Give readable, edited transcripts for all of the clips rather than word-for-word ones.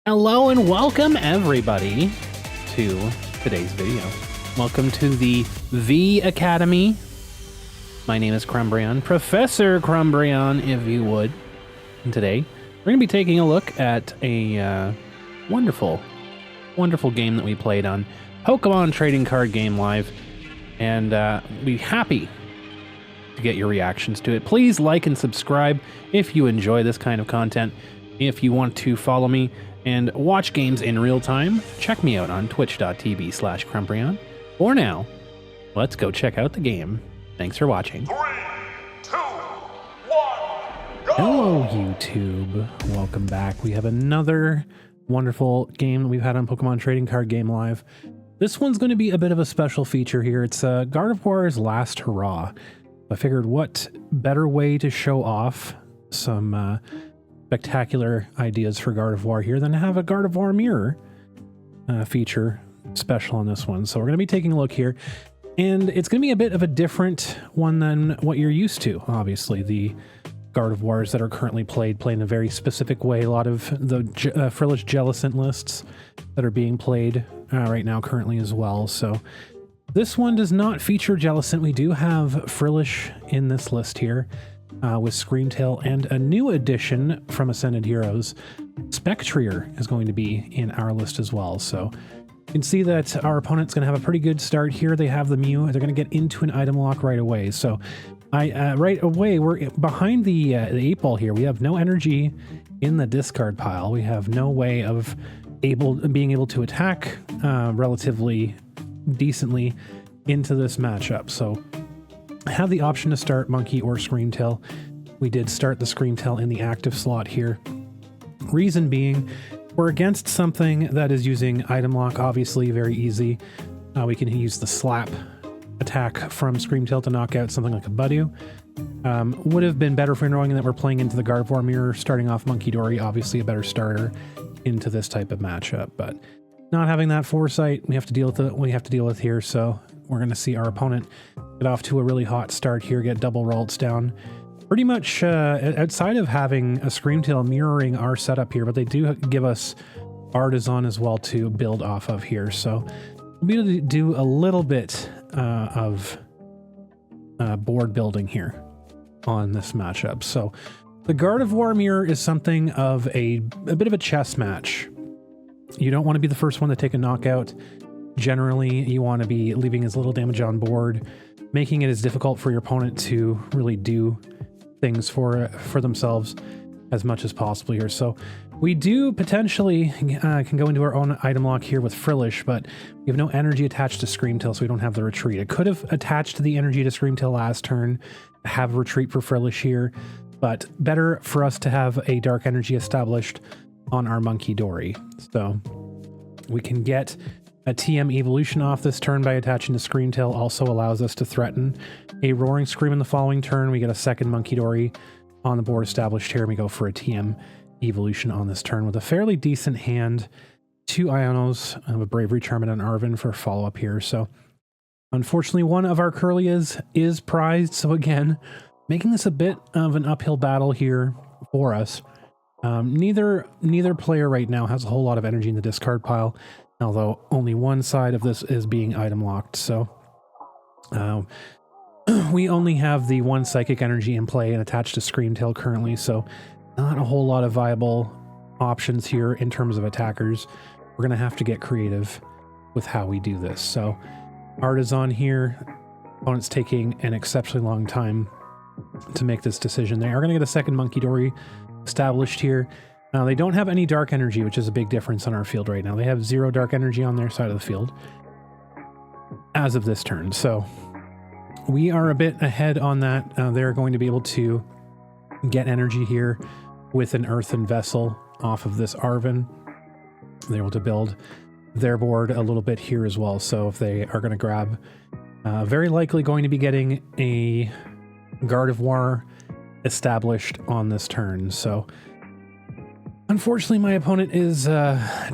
Hello and welcome everybody to today's video. Welcome to the Vee Academy. My name is Crumbrion, Professor Crumbrion, if you would. And today, we're going to be taking a look at a wonderful game that we played on Pokemon Trading Card Game Live. And be happy to get your reactions to it. Please like and subscribe if you enjoy this kind of content. If you want to follow me and watch games in real time, check me out on twitch.tv/Crumbrion. For now, let's go check out the game. Thanks for watching. 3, 2, 1, go! Hello, YouTube. Welcome back. We have another wonderful game that we've had on Pokemon Trading Card Game Live. This one's going to be a bit of a special feature here. It's Gardevoir's last hurrah. I figured what better way to show off some spectacular ideas for Gardevoir here than to have a Gardevoir mirror feature special on this one. So we're going to be taking a look here, and it's going to be a bit of a different one than what you're used to. Obviously, the Gardevoirs that are currently played play in a very specific way. A lot of the Frillish Jellicent lists that are being played right now currently as well. So this one does not feature Jellicent. We do have Frillish in this list here. With Screamtail, and a new addition from Ascended Heroes, Spectrier, is going to be in our list as well. So you can see that our opponent's going to have a pretty good start here. They have the Mew. They're going to get into an item lock right away. So right away, we're behind the 8-ball here. We have no energy in the discard pile. We have no way of being able to attack relatively decently into this matchup. So have the option to start Monkey or Screamtail. We did start the Screamtail in the active slot here. Reason being, we're against something that is using item lock, obviously very easy. We can use the slap attack from Screamtail to knock out something like a Budew. Would have been better for knowing that we're playing into the Gardevoir mirror, starting off Munkidori, obviously a better starter into this type of matchup, but not having that foresight, we have to deal with what we have to deal with here. So we're going to see our opponent get off to a really hot start here, get double Ralts down. Pretty much outside of having a Screamtail mirroring our setup here, but they do give us Artisan as well to build off of here. So we'll be able to do a little bit of board building here on this matchup. So the Gardevoir mirror is something of a bit of a chess match. You don't want to be the first one to take a knockout. Generally, you want to be leaving as little damage on board, making it as difficult for your opponent to really do things for themselves as much as possible here. So we do potentially can go into our own item lock here with Frillish, but we have no energy attached to Screamtail, so we don't have the retreat. I could have attached the energy to Screamtail last turn, have retreat for Frillish here, but better for us to have a dark energy established on our Munkidori. So we can get a TM evolution off this turn by attaching to Screamtail. Also allows us to threaten a Roaring Scream in the following turn. We get a second Munkidori on the board established here, and we go for a TM evolution on this turn with a fairly decent hand. 2 Ionos, a Bravery Charm and an Arven for follow-up here. So unfortunately, one of our Curlias is prized. So again, making this a bit of an uphill battle here for us. Neither player right now has a whole lot of energy in the discard pile, although only one side of this is being item locked. So we only have the one psychic energy in play and attached to Screamtail currently, so not a whole lot of viable options here in terms of attackers. We're going to have to get creative with how we do this. So Artisan here, opponent's taking an exceptionally long time to make this decision. They are going to get a second Munkidori established here. They don't have any dark energy, which is a big difference on our field right now. They have 0 dark energy on their side of the field as of this turn. So we are a bit ahead on that. They're going to be able to get energy here with an Earthen Vessel off of this Arven. They're able to build their board a little bit here as well. So if they are going to grab, very likely going to be getting a Gardevoir established on this turn. So unfortunately, my opponent is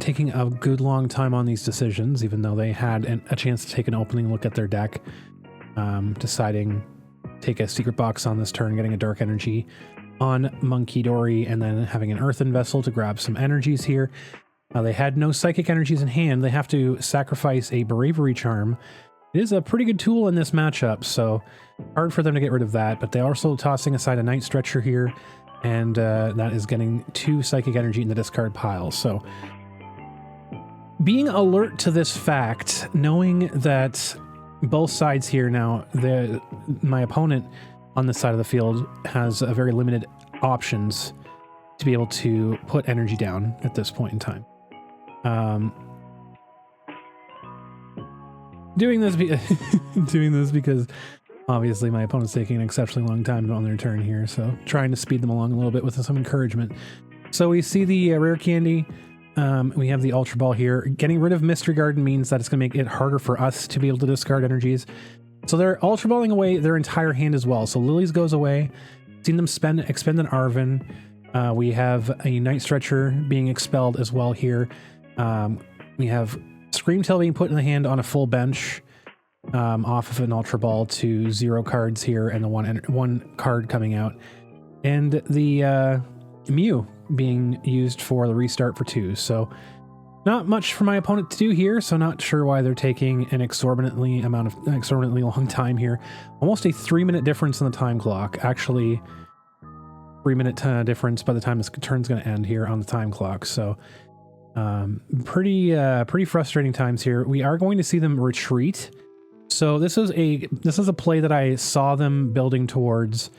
taking a good long time on these decisions, even though they had a chance to take an opening look at their deck, deciding take a secret box on this turn, getting a dark energy on Munkidori, and then having an Earthen Vessel to grab some energies here. They had no psychic energies in hand. They have to sacrifice a bravery charm. It is a pretty good tool in this matchup, so hard for them to get rid of that, but they're also tossing aside a Night Stretcher here, and that is getting 2 psychic energy in the discard pile. So being alert to this fact, knowing that both sides here now, my opponent on this side of the field has a very limited options to be able to put energy down at this point in time. Doing this because obviously my opponent's taking an exceptionally long time on their turn here, so trying to speed them along a little bit with some encouragement. So we see the rare candy. We have the Ultra Ball here. Getting rid of Mystery Garden means that it's going to make it harder for us to be able to discard energies. So they're Ultra Balling away their entire hand as well. So Lily's goes away. Seen them expend an Arven. We have a Night Stretcher being expelled as well here. We have Screamtail being put in the hand on a full bench off of an Ultra Ball to 0 cards here, and the one card coming out. And the Mew being used for the restart for 2. So not much for my opponent to do here, so not sure why they're taking an exorbitantly long time here. Almost a 3-minute difference in the time clock. Actually, 3-minute difference by the time this turn's going to end here on the time clock. So pretty frustrating times here. We are going to see them retreat. So this is a play that I saw them building towards.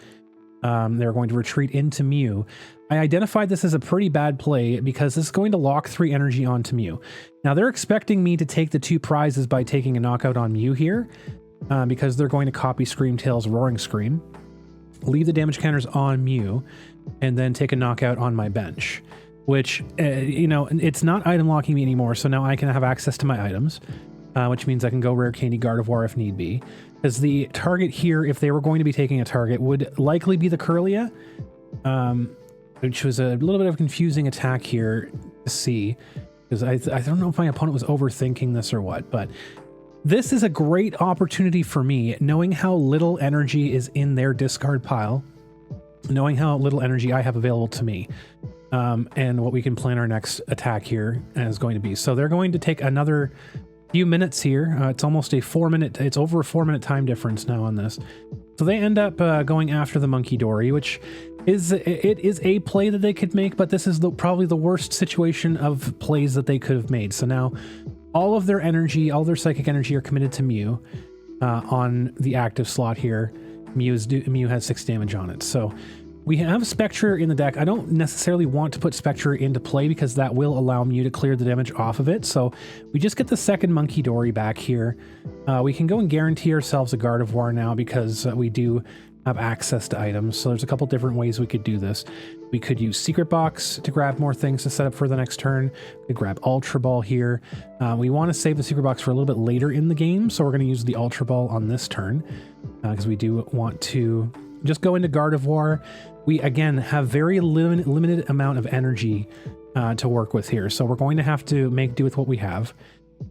They're going to retreat into Mew. I identified this as a pretty bad play because this is going to lock 3 energy onto Mew. Now they're expecting me to take the 2 prizes by taking a knockout on Mew here, because they're going to copy Screamtail's Roaring Scream, leave the damage counters on Mew, and then take a knockout on my bench. Which, it's not item locking me anymore, so now I can have access to my items, which means I can go Rare Candy Gardevoir if need be. Because the target here, if they were going to be taking a target, would likely be the Curlia, which was a little bit of a confusing attack here to see, because I don't know if my opponent was overthinking this or what, but this is a great opportunity for me, knowing how little energy is in their discard pile, knowing how little energy I have available to me. And what we can plan our next attack here is going to be. So they're going to take another few minutes here. It's almost it's over a 4-minute time difference now on this. So they end up going after the Munkidori, which is a play that they could make, but this is probably the worst situation of plays that they could have made. So now all of their energy, all their psychic energy are committed to Mew on the active slot here. Mew has 6 damage on it. So we have Spectrier in the deck. I don't necessarily want to put Spectrier into play because that will allow Mew to clear the damage off of it. So we just get the second Munkidori back here. We can go and guarantee ourselves a Gardevoir now because we do have access to items. So there's a couple different ways we could do this. We could use Secret Box to grab more things to set up for the next turn. We could grab Ultra Ball here. We want to save the Secret Box for a little bit later in the game. So we're going to use the Ultra Ball on this turn because we do want to just go into Gardevoir. We, again, have very limited amount of energy to work with here. So we're going to have to make do with what we have.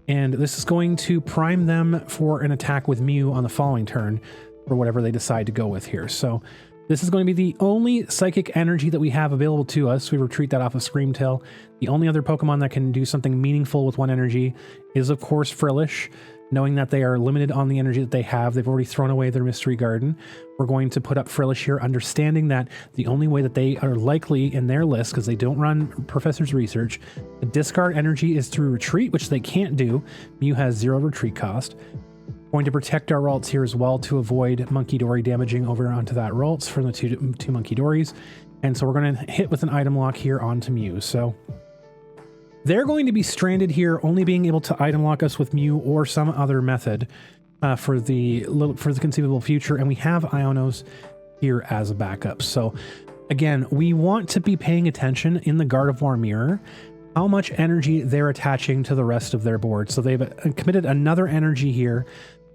And this is going to prime them for an attack with Mew on the following turn for whatever they decide to go with here. So this is going to be the only psychic energy that we have available to us. We retreat that off of Screamtail. The only other Pokemon that can do something meaningful with 1 energy is, of course, Frillish. Knowing that they are limited on the energy that they have, they've already thrown away their Mystery Garden. We're going to put up Frillish here, understanding that the only way that they are likely in their list, because they don't run Professor's Research, the discard energy is through Retreat, which they can't do. Mew has 0 retreat cost. Going to protect our Ralts here as well to avoid Munkidori damaging over onto that Ralts from the two Munkidoris. And so we're going to hit with an item lock here onto Mew. So they're going to be stranded here, only being able to item lock us with Mew or some other method for the conceivable future. And we have Ionos here as a backup. So again, we want to be paying attention in the Gardevoir mirror how much energy they're attaching to the rest of their board. So they've committed another energy here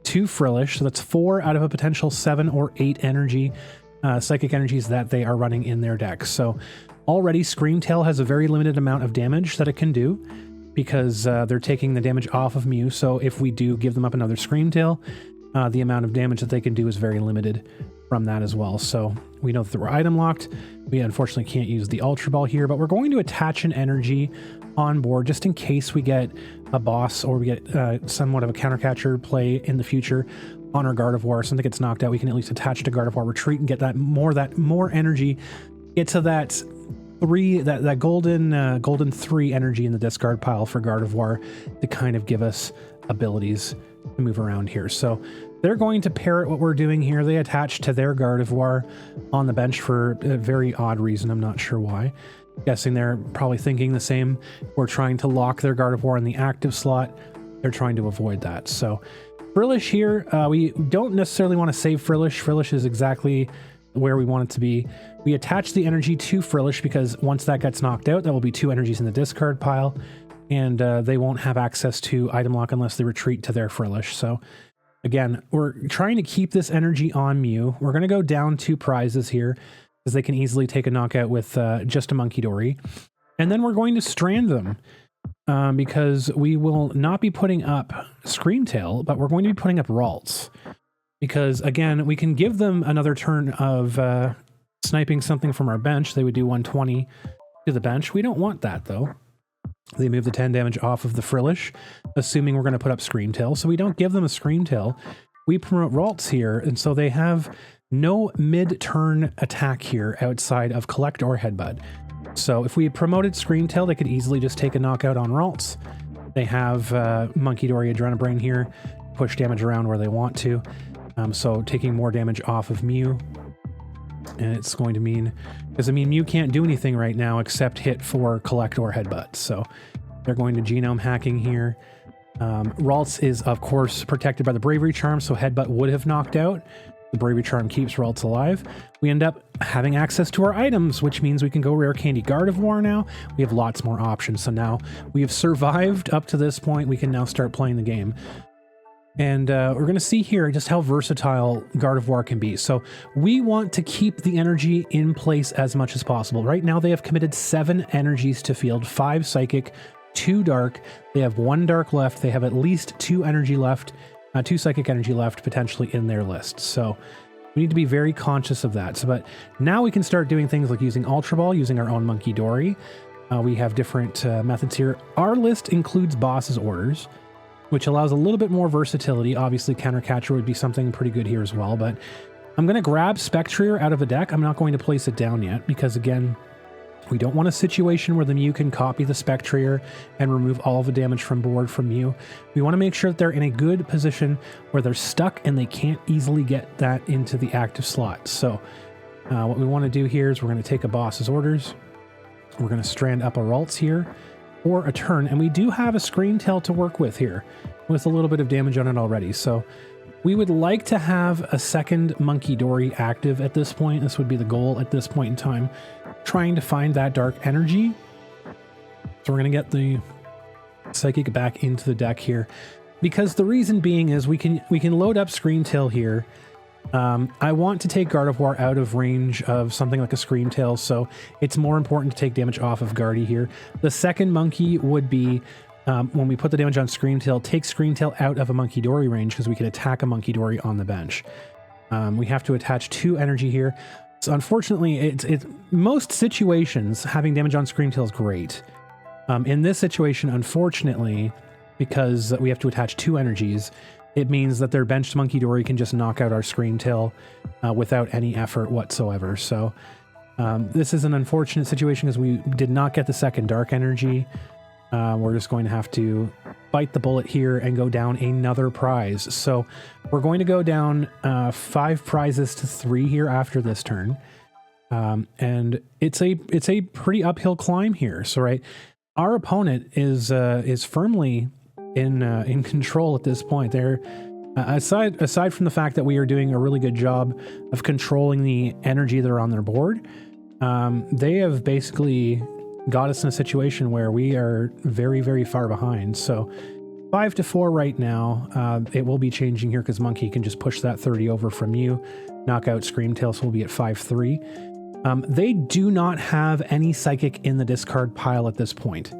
to Frillish. So that's 4 out of a potential 7 or 8 energy, psychic energies that they are running in their deck. So already Screamtail has a very limited amount of damage that it can do because they're taking the damage off of Mew. So if we do give them up another Screamtail, the amount of damage that they can do is very limited from that as well. So we know that we're item locked. We unfortunately can't use the Ultra Ball here, but we're going to attach an energy on board just in case we get a boss or we get somewhat of a countercatcher play in the future on our Gardevoir. Something gets knocked out, we can at least attach to Gardevoir, retreat, and get that more energy. Get to that golden 3 energy in the discard pile for Gardevoir to kind of give us abilities to move around here. So they're going to parrot what we're doing here. They attach to their Gardevoir on the bench for a very odd reason. I'm not sure why. Guessing they're probably thinking the same. We're trying to lock their Gardevoir in the active slot. They're trying to avoid that. So Frillish here, we don't necessarily want to save Frillish. Frillish is exactly where we want it to be. We attach the energy to Frillish because once that gets knocked out, that will be 2 energies in the discard pile, and they won't have access to item lock unless they retreat to their Frillish. So again, we're trying to keep this energy on Mew. We're going to go down 2 prizes here because they can easily take a knockout with just a Munkidori. And then we're going to strand them because we will not be putting up Screamtail, but we're going to be putting up Ralts. Because again, we can give them another turn of sniping something from our bench. They would do 120 to the bench. We don't want that though. They move the 10 damage off of the Frillish, assuming we're going to put up Screamtail. So we don't give them a Screamtail. We promote Ralts here, and so they have no mid-turn attack here outside of Collect or Headbutt. So if we had promoted Screamtail, they could easily just take a knockout on Ralts. They have Munkidori, Adrenabrain here, push damage around where they want to. So taking more damage off of Mew. And it's going to mean, because I mean, Mew can't do anything right now except hit for Collect or Headbutt. So they're going to genome hacking here. Ralts is, of course, protected by the Bravery Charm, so Headbutt would have knocked out. The Bravery Charm keeps Ralts alive. We end up having access to our items, which means we can go Rare Candy Gardevoir now. We have lots more options. So now we have survived up to this point. We can now start playing the game. And we're going to see here just how versatile Gardevoir can be. So we want to keep the energy in place as much as possible. Right now they have committed 7 energies to field, 5 Psychic, 2 Dark. They have 1 Dark left. They have at least 2 energy left, 2 Psychic energy left potentially in their list. So we need to be very conscious of that. So, but now we can start doing things like using Ultra Ball, using our own Munkidori. We have different methods here. Our list includes Boss's Orders, which allows a little bit more versatility. Obviously, Countercatcher would be something pretty good here as well, but I'm going to grab Spectrier out of a deck. I'm not going to place it down yet because, again, we don't want a situation where the Mew can copy the Spectrier and remove all of the damage from board from Mew. We want to make sure that they're in a good position where they're stuck and they can't easily get that into the active slot. So what we want to do here is we're going to take a Boss's Orders. We're going to strand up a Ralts here for a turn, and we do have a Screamtail to work with here with a little bit of damage on it already. So we would like to have a second Munkidori active at this point. This would be the goal at this point in time, trying to find that dark energy. So we're going to get the Psychic back into the deck here, because the reason being is we can load up Screamtail here. I want to take Gardevoir out of range of something like a Screamtail, so it's more important to take damage off of Garde here. The second monkey would be, when we put the damage on Screamtail, take Screamtail out of a Munkidori range because we could attack a Munkidori on the bench. We have to attach 2 energy here. So unfortunately, it's most situations, having damage on Screamtail is great. In this situation, unfortunately, because we have to attach 2 energies, it means that their benched Munkidori can just knock out our Screamtail without any effort whatsoever. So this is an unfortunate situation because we did not get the second Dark Energy. We're just going to have to bite the bullet here and go down another prize. So we're going to go down 5 prizes to 3 here after this turn. And it's a pretty uphill climb here. So right, our opponent is firmly in control at this point. They're aside from the fact that we are doing a really good job of controlling the energy that are on their board, they have basically got us in a situation where we are very, very far behind. So 5-4 right now. It will be changing here because Monkey can just push that 30 over from you, knock out Screamtail, so we'll be at 5-3. They do not have any Psychic in the discard pile at this point.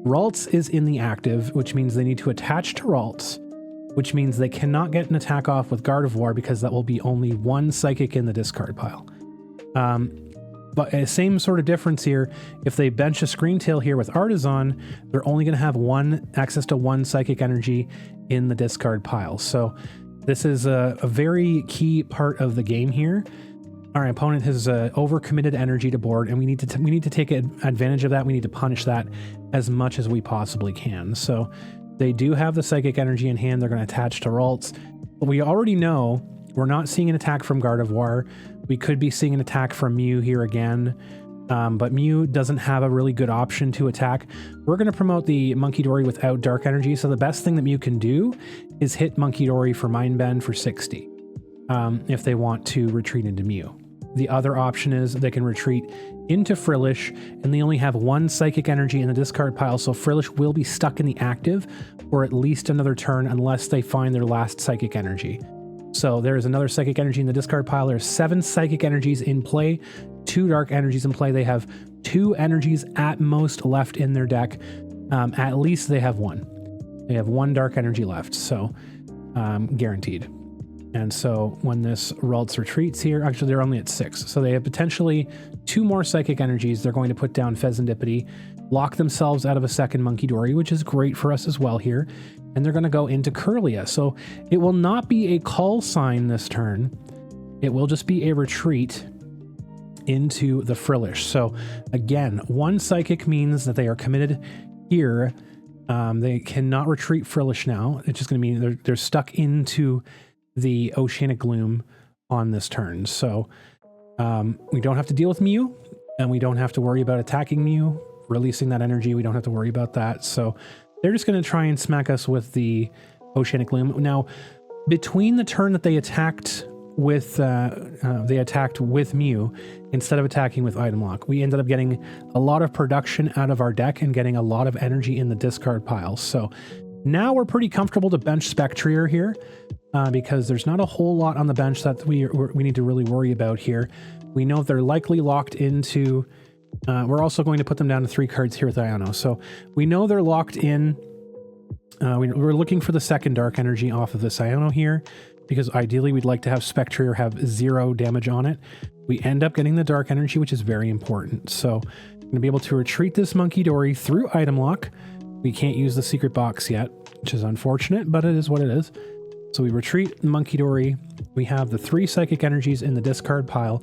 Ralts is in the active, which means they need to attach to Ralts, which means they cannot get an attack off with Gardevoir because that will be only 1 Psychic in the discard pile. But same sort of difference here. If they bench a Screen Tail here with Artisan, they're only going to have access to one psychic energy in the discard pile. So this is a very key part of the game here. Our opponent has overcommitted energy to board, and we need to take advantage of that. We need to punish that as much as we possibly can. So they do have the psychic energy in hand. They're going to attach to Ralts. But we already know we're not seeing an attack from Gardevoir. We could be seeing an attack from Mew here again, but Mew doesn't have a really good option to attack. We're going to promote the Munkidori without Dark Energy, so the best thing that Mew can do is hit Munkidori for Mind Bend for 60 if they want to retreat into Mew. The other option is they can retreat into Frillish, and they only have one Psychic Energy in the discard pile, so Frillish will be stuck in the active for at least another turn unless they find their last Psychic Energy. So there is another Psychic Energy in the discard pile. There's 7 Psychic Energies in play, 2 Dark Energies in play. They have 2 energies at most left in their deck. At least they have 1. They have 1 Dark Energy left, so guaranteed. And so when this Ralts retreats here, actually they're only at 6. So they have potentially 2 more Psychic Energies. They're going to put down Fezandipity, lock themselves out of a second Munkidori, which is great for us as well here. And they're going to go into Kirlia. So it will not be a call sign this turn. It will just be a retreat into the Frillish. So again, 1 Psychic means that they are committed here. They cannot retreat Frillish now. It's just going to mean they're stuck into the Oceanic Gloom on this turn. So we don't have to deal with Mew, and we don't have to worry about attacking Mew, releasing that energy. We don't have to worry about that. So they're just going to try and smack us with the Oceanic Gloom. Now, between the turn that they attacked with Mew, instead of attacking with Item Lock, we ended up getting a lot of production out of our deck and getting a lot of energy in the discard pile. So now we're pretty comfortable to bench Spectrier here, because there's not a whole lot on the bench that we need to really worry about here. We know they're likely locked into... we're also going to put them down to 3 cards here with Iono. So we know they're locked in. We're looking for the second Dark Energy off of this Iono here, because ideally we'd like to have Spectrier have 0 damage on it. We end up getting the Dark Energy, which is very important. So I'm going to be able to retreat this Munkidori through Item Lock. We can't use the secret box yet, which is unfortunate, but it is what it is. So we retreat Munkidori. We have the 3 Psychic Energies in the discard pile.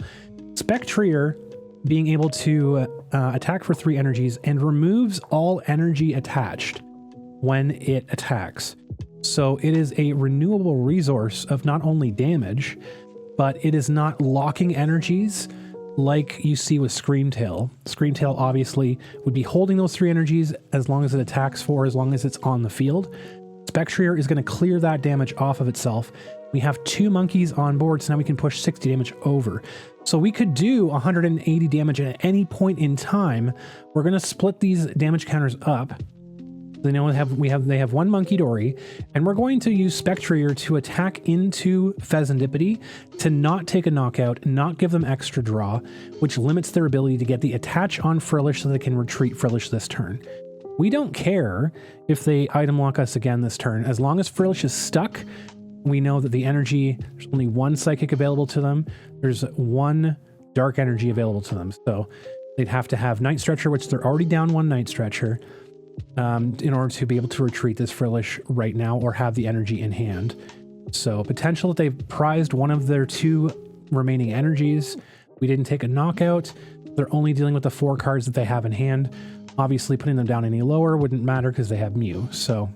Spectrier being able to attack for 3 energies and removes all energy attached when it attacks. So it is a renewable resource of not only damage, but it is not locking energies like you see with Scream Tail. Scream Tail obviously would be holding those 3 energies as long as it attacks for as long as it's on the field. Spectrier is going to clear that damage off of itself. We have 2 monkeys on board, so now we can push 60 damage over. So we could do 180 damage at any point in time. We're going to split these damage counters up. They know they have 1 Munkidori, and we're going to use Spectrier to attack into Fezandipity to not take a knockout, not give them extra draw, which limits their ability to get the attach on Frillish so they can retreat Frillish this turn. We don't care if they item lock us again this turn. As long as Frillish is stuck, we know that the energy, there's only 1 Psychic available to them. There's 1 Dark Energy available to them. So they'd have to have Night Stretcher, which they're already down 1 Night Stretcher, in order to be able to retreat this Frillish right now or have the energy in hand. So potential that they've prized one of their 2 remaining energies. We didn't take a knockout. They're only dealing with the 4 cards that they have in hand. Obviously, putting them down any lower wouldn't matter because they have Mew. So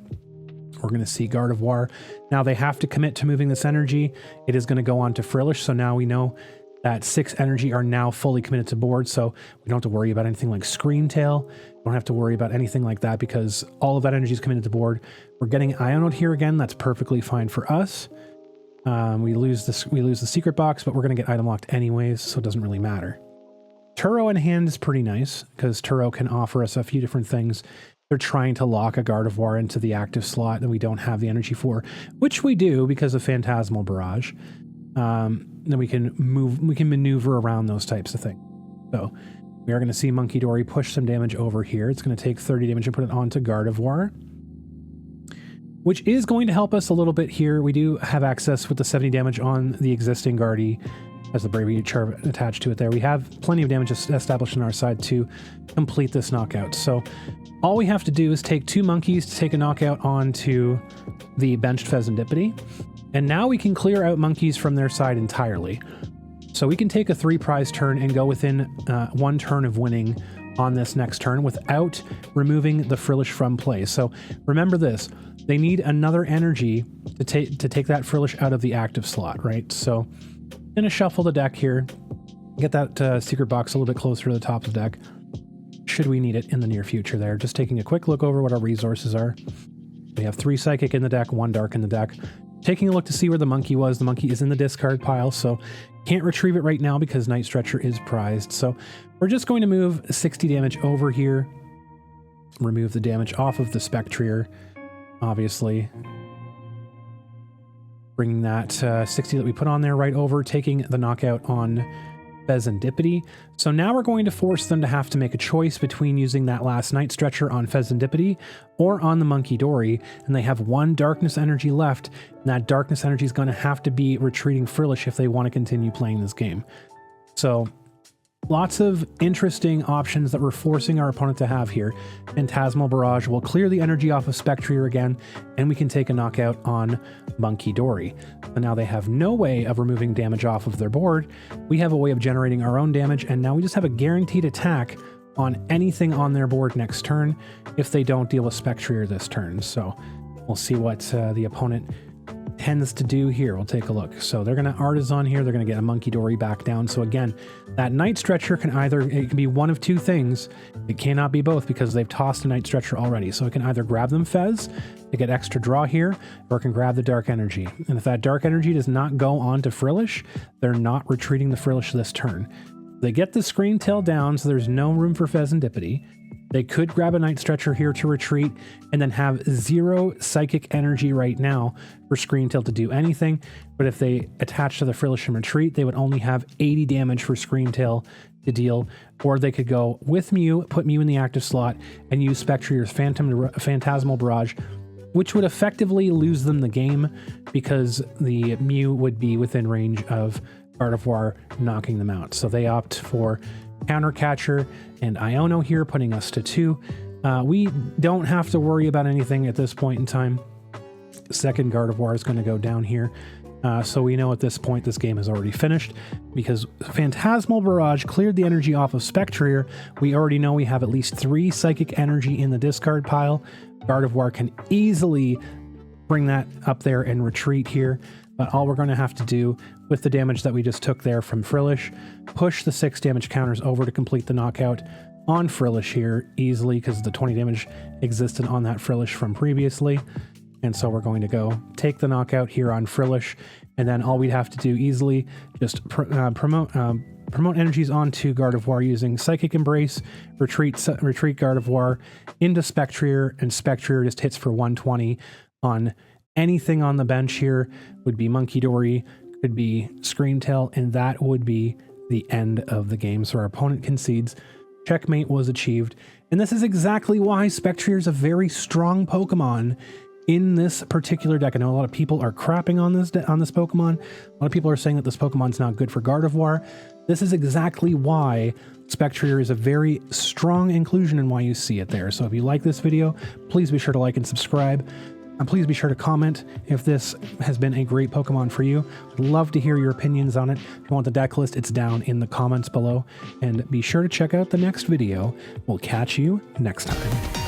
we're going to see Gardevoir. Now they have to commit to moving this energy. It is going to go on to Frillish. So now we know that 6 energy are now fully committed to board. So we don't have to worry about anything like Scream Tail. We don't have to worry about anything like that because all of that energy is committed to board. We're getting Ionoed here again. That's perfectly fine for us. We lose the secret box, but we're going to get item locked anyways, so it doesn't really matter. Turo in hand is pretty nice because Turo can offer us a few different things. They're trying to lock a Gardevoir into the active slot that we don't have the energy for, which we do because of Phantasmal Barrage. Then we can maneuver around those types of things. So we are going to see Munkidori push some damage over here. It's going to take 30 damage and put it onto Gardevoir, which is going to help us a little bit here. We do have access with the 70 damage on the existing Garde has the bravery charm attached to it there. We have plenty of damage established on our side to complete this knockout. So all we have to do is take 2 monkeys to take a knockout onto the benched Veemunity. And now we can clear out monkeys from their side entirely. So we can take a 3 prize turn and go within 1 turn of winning on this next turn without removing the Frillish from play. So remember this, they need another energy to take that Frillish out of the active slot, right? So I'm going to shuffle the deck here, get that secret box a little bit closer to the top of the deck, should we need it in the near future there. Just taking a quick look over what our resources are. We have 3 Psychic in the deck, 1 Dark in the deck. Taking a look to see where the monkey was. The monkey is in the discard pile, so can't retrieve it right now because Night Stretcher is prized. So we're just going to move 60 damage over here, remove the damage off of the Spectrier, obviously. Bringing that 60 that we put on there right over, taking the knockout on Veemunity. So now we're going to force them to have to make a choice between using that last Night Stretcher on Veemunity or on the Munkidori, and they have 1 Darkness Energy left, and that Darkness Energy is going to have to be retreating Frillish if they want to continue playing this game. So lots of interesting options that we're forcing our opponent to have here. Phantasmal Barrage will clear the energy off of Spectrier again, and we can take a knockout on Munkidori. So now they have no way of removing damage off of their board. We have a way of generating our own damage, and now we just have a guaranteed attack on anything on their board next turn if they don't deal with Spectrier this turn. So we'll see what the opponent tends to do here. We'll take a look. So they're going to Artisan here. They're going to get a Munkidori back down. So again, that Night Stretcher can it can be one of 2 things. It cannot be both because they've tossed a Night Stretcher already. So it can either grab them Fez to get extra draw here, or it can grab the Dark Energy. And if that Dark Energy does not go on to Frillish, they're not retreating the Frillish this turn. They get the Screen Tail down, so there's no room for Veemunity. They could grab a Night Stretcher here to retreat and then have 0 psychic energy right now for Screen Tail to do anything. But if they attach to the Frillish and retreat, they would only have 80 damage for Screen Tail to deal. Or they could go with Mew, put Mew in the active slot, and use Spectrier's Phantasmal Barrage, which would effectively lose them the game because the Mew would be within range of Gardevoir knocking them out. So they opt for Counter Catcher and Iono here, putting us to 2. We don't have to worry about anything at this point in time. Second Gardevoir is going to go down here. So we know at this point this game is already finished because Phantasmal Barrage cleared the energy off of Spectrier. We already know we have at least 3 psychic energy in the discard pile. Gardevoir can easily bring that up there and retreat here. But all we're going to have to do with the damage that we just took there from Frillish, push the 6 damage counters over to complete the knockout on Frillish here easily because the 20 damage existed on that Frillish from previously. And so we're going to go take the knockout here on Frillish, and then all we'd have to do easily just promote energies onto Gardevoir using Psychic Embrace, retreat Gardevoir into Spectrier, and Spectrier just hits for 120 on anything on the bench here. Would be Munkidori, could be Screen Tail, and that would be the end of the game. So our opponent concedes. Checkmate was achieved. And this is exactly why Spectrier is a very strong Pokemon in this particular deck. I know a lot of people are crapping on this Pokemon. A lot of people are saying that this Pokemon's not good for Gardevoir. This is exactly why Spectrier is a very strong inclusion and why you see it there. So if you like this video, please be sure to like and subscribe. And please be sure to comment if this has been a great Pokemon for you. I'd love to hear your opinions on it. If you want the deck list, it's down in the comments below. And be sure to check out the next video. We'll catch you next time.